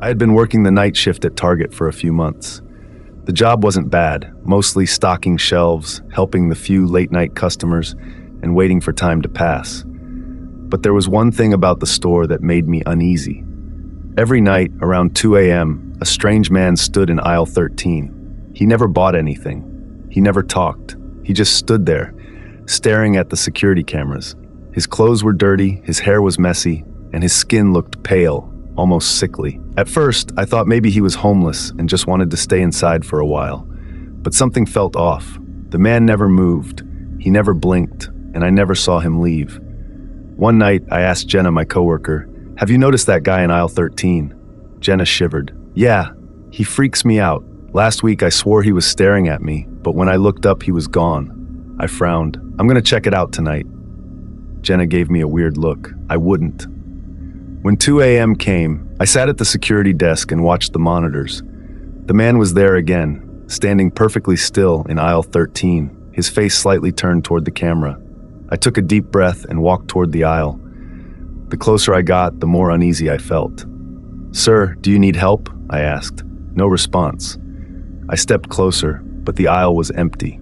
I had been working the night shift at Target for a few months. The job wasn't bad, mostly stocking shelves, helping the few late-night customers, and waiting for time to pass. But there was one thing about the store that made me uneasy. Every night, around 2 a.m., a strange man stood in aisle 13. He never bought anything. He never talked. He just stood there, staring at the security cameras. His clothes were dirty, his hair was messy, and his skin looked pale, almost sickly. At first, I thought maybe he was homeless and just wanted to stay inside for a while. But something felt off. The man never moved. He never blinked, and I never saw him leave. One night, I asked Jenna, my coworker, "Have you noticed that guy in aisle 13? Jenna shivered. "Yeah, he freaks me out. Last week I swore he was staring at me, but when I looked up, he was gone." I frowned. "I'm gonna check it out tonight." Jenna gave me a weird look. I wouldn't. When 2 a.m. came, I sat at the security desk and watched the monitors. The man was there again, standing perfectly still in aisle 13, his face slightly turned toward the camera. I took a deep breath and walked toward the aisle. The closer I got, the more uneasy I felt. "Sir, do you need help?" I asked. No response. I stepped closer, but the aisle was empty.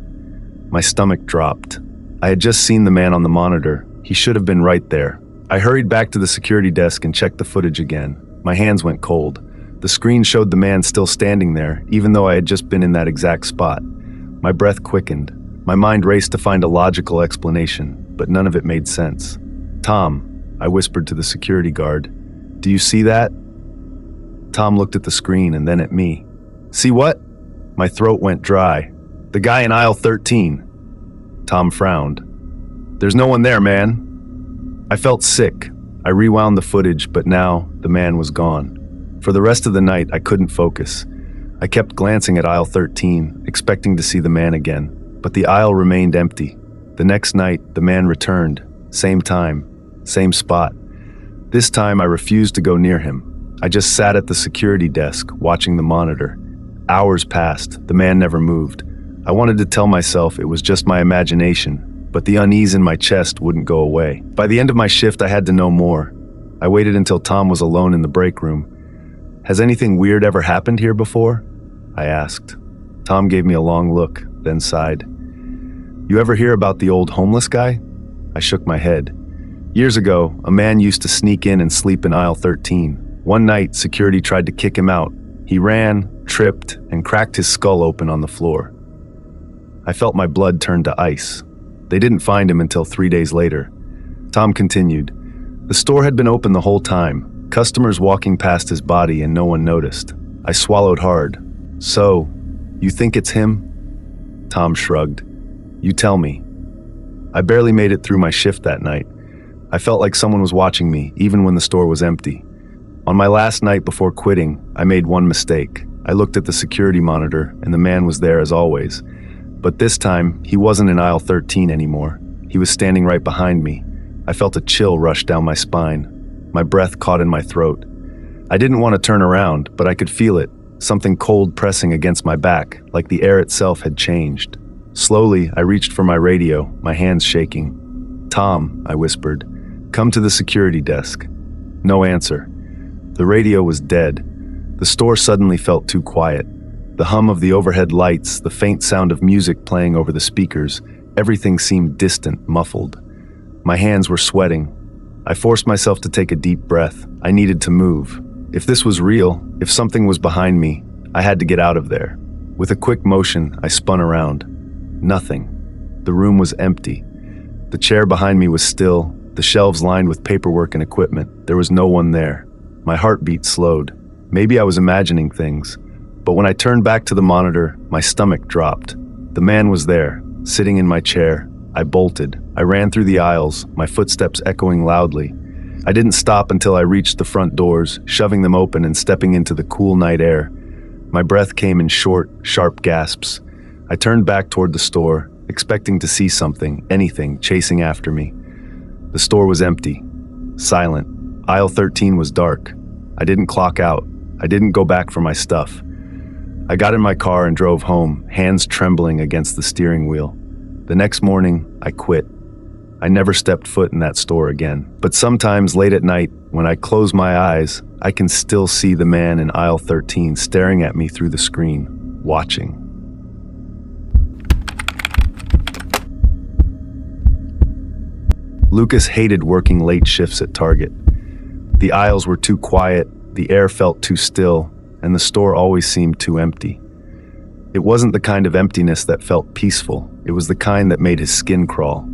My stomach dropped. I had just seen the man on the monitor. He should have been right there. I hurried back to the security desk and checked the footage again. My hands went cold. The screen showed the man still standing there, even though I had just been in that exact spot. My breath quickened. My mind raced to find a logical explanation, but none of it made sense. "Tom," I whispered to the security guard, "do you see that?" Tom looked at the screen and then at me. "See what?" My throat went dry. "The guy in aisle 13. Tom frowned. "There's no one there, man." I felt sick. I rewound the footage, but now the man was gone. For the rest of the night, I couldn't focus. I kept glancing at aisle 13, expecting to see the man again, but the aisle remained empty. The next night, the man returned. Same time, same spot. This time, I refused to go near him. I just sat at the security desk, watching the monitor. Hours passed. The man never moved. I wanted to tell myself it was just my imagination, but the unease in my chest wouldn't go away. By the end of my shift, I had to know more. I waited until Tom was alone in the break room. "Has anything weird ever happened here before?" I asked. Tom gave me a long look, then sighed. "You ever hear about the old homeless guy?" I shook my head. "Years ago, a man used to sneak in and sleep in aisle 13. One night, security tried to kick him out. He ran, tripped, and cracked his skull open on the floor." I felt my blood turn to ice. They didn't find him until 3 days later. Tom continued. "The store had been open the whole time, customers walking past his body and no one noticed." I swallowed hard. "So, you think it's him?" Tom shrugged. "You tell me." I barely made it through my shift that night. I felt like someone was watching me, even when the store was empty. On my last night before quitting, I made one mistake. I looked at the security monitor, and the man was there as always. But this time, he wasn't in aisle 13 anymore. He was standing right behind me. I felt a chill rush down my spine. My breath caught in my throat. I didn't want to turn around, but I could feel it, something cold pressing against my back, like the air itself had changed. Slowly, I reached for my radio, my hands shaking. "Tom," I whispered, "come to the security desk." No answer. The radio was dead. The store suddenly felt too quiet. The hum of the overhead lights, the faint sound of music playing over the speakers, everything seemed distant, muffled. My hands were sweating. I forced myself to take a deep breath. I needed to move. If this was real, if something was behind me, I had to get out of there. With a quick motion, I spun around. Nothing. The room was empty. The chair behind me was still, the shelves lined with paperwork and equipment. There was no one there. My heartbeat slowed. Maybe I was imagining things. But when I turned back to the monitor, my stomach dropped. The man was there, sitting in my chair. I bolted. I ran through the aisles, my footsteps echoing loudly. I didn't stop until I reached the front doors, shoving them open and stepping into the cool night air. My breath came in short, sharp gasps. I turned back toward the store, expecting to see something, anything, chasing after me. The store was empty, silent. Aisle 13 was dark. I didn't clock out. I didn't go back for my stuff. I got in my car and drove home, hands trembling against the steering wheel. The next morning, I quit. I never stepped foot in that store again. But sometimes late at night, when I close my eyes, I can still see the man in aisle 13 staring at me through the screen, watching. Lucas hated working late shifts at Target. The aisles were too quiet, the air felt too still, and the store always seemed too empty. It wasn't the kind of emptiness that felt peaceful, it was the kind that made his skin crawl.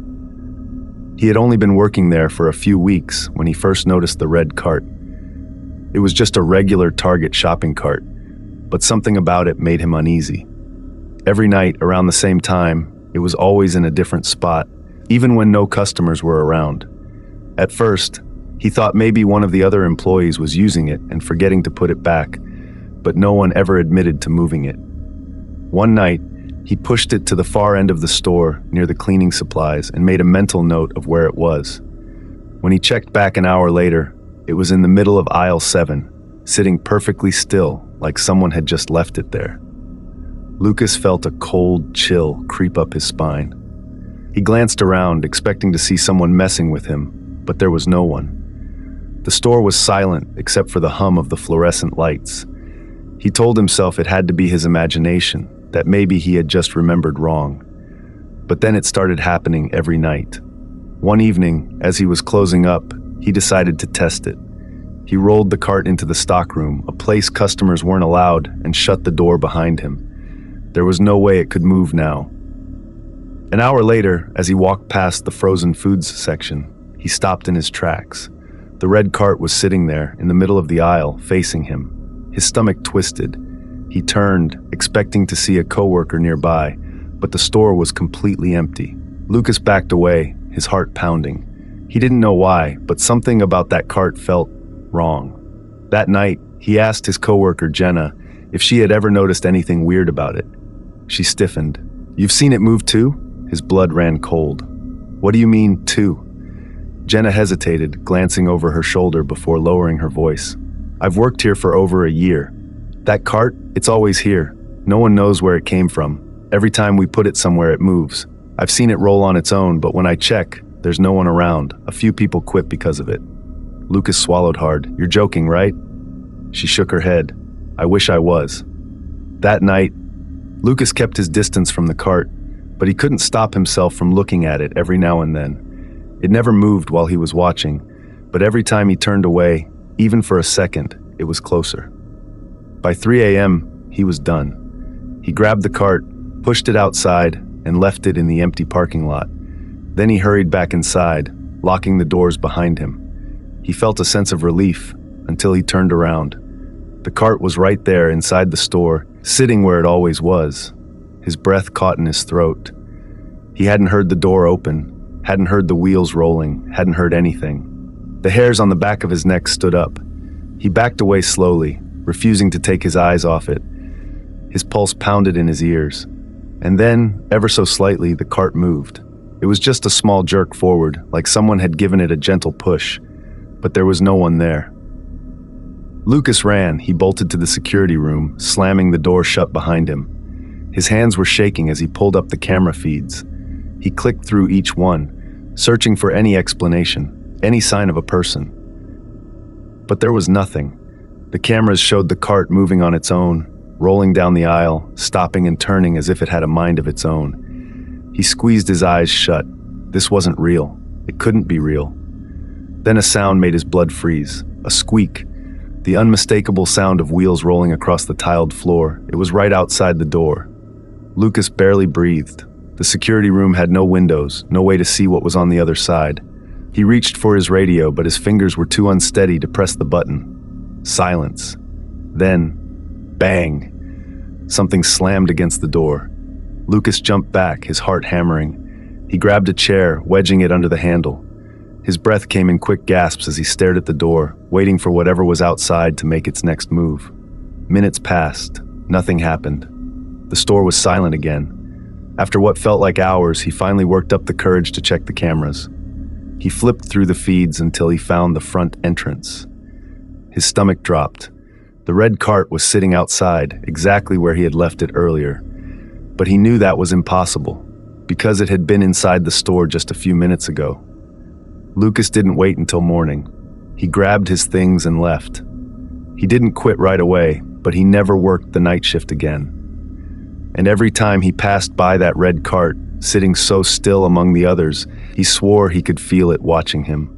He had only been working there for a few weeks when he first noticed the red cart. It was just a regular Target shopping cart, but something about it made him uneasy. Every night around the same time, it was always in a different spot, even when no customers were around. At first, he thought maybe one of the other employees was using it and forgetting to put it back, but no one ever admitted to moving it. One night, he pushed it to the far end of the store near the cleaning supplies and made a mental note of where it was. When he checked back an hour later, it was in the middle of aisle 7, sitting perfectly still, like someone had just left it there. Lucas felt a cold chill creep up his spine. He glanced around, expecting to see someone messing with him, but there was no one. The store was silent except for the hum of the fluorescent lights. He told himself it had to be his imagination, that maybe he had just remembered wrong. But then it started happening every night. One evening, as he was closing up, he decided to test it. He rolled the cart into the stockroom, a place customers weren't allowed, and shut the door behind him. There was no way it could move now. An hour later, as he walked past the frozen foods section, he stopped in his tracks. The red cart was sitting there, in the middle of the aisle, facing him. His stomach twisted. He turned, expecting to see a coworker nearby, but the store was completely empty. Lucas backed away, his heart pounding. He didn't know why, but something about that cart felt wrong. That night, he asked his coworker Jenna if she had ever noticed anything weird about it. She stiffened. "You've seen it move too?" His blood ran cold. "What do you mean, too?" Jenna hesitated, glancing over her shoulder before lowering her voice. "I've worked here for over a year. That cart, it's always here. No one knows where it came from. Every time we put it somewhere, it moves. I've seen it roll on its own, but when I check, there's no one around. A few people quit because of it." Lucas swallowed hard. "You're joking, right?" She shook her head. "I wish I was." That night, Lucas kept his distance from the cart, but he couldn't stop himself from looking at it every now and then. It never moved while he was watching, but every time he turned away, even for a second, it was closer. By 3 a.m., he was done. He grabbed the cart, pushed it outside, and left it in the empty parking lot. Then he hurried back inside, locking the doors behind him. He felt a sense of relief until he turned around. The cart was right there inside the store, sitting where it always was. His breath caught in his throat. He hadn't heard the door open, hadn't heard the wheels rolling, hadn't heard anything. The hairs on the back of his neck stood up. He backed away slowly, refusing to take his eyes off it. His pulse pounded in his ears. And then, ever so slightly, the cart moved. It was just a small jerk forward, like someone had given it a gentle push, but there was no one there. Lucas ran. He bolted to the security room, slamming the door shut behind him. His hands were shaking as he pulled up the camera feeds. He clicked through each one, searching for any explanation, any sign of a person. But there was nothing. The cameras showed the cart moving on its own, rolling down the aisle, stopping and turning as if it had a mind of its own. He squeezed his eyes shut. This wasn't real. It couldn't be real. Then a sound made his blood freeze, a squeak, the unmistakable sound of wheels rolling across the tiled floor. It was right outside the door. Lucas barely breathed. The security room had no windows, no way to see what was on the other side. He reached for his radio, but his fingers were too unsteady to press the button. Silence. Then, bang! Something slammed against the door. Lucas jumped back, his heart hammering. He grabbed a chair, wedging it under the handle. His breath came in quick gasps as he stared at the door, waiting for whatever was outside to make its next move. Minutes passed. Nothing happened. The store was silent again. After what felt like hours, he finally worked up the courage to check the cameras. He flipped through the feeds until he found the front entrance. His stomach dropped. The red cart was sitting outside, exactly where he had left it earlier. But he knew that was impossible. because it had been inside the store just a few minutes ago. Lucas didn't wait until morning. He grabbed his things and left. He didn't quit right away, but he never worked the night shift again. And every time he passed by that red cart, sitting so still among the others, he swore he could feel it watching him.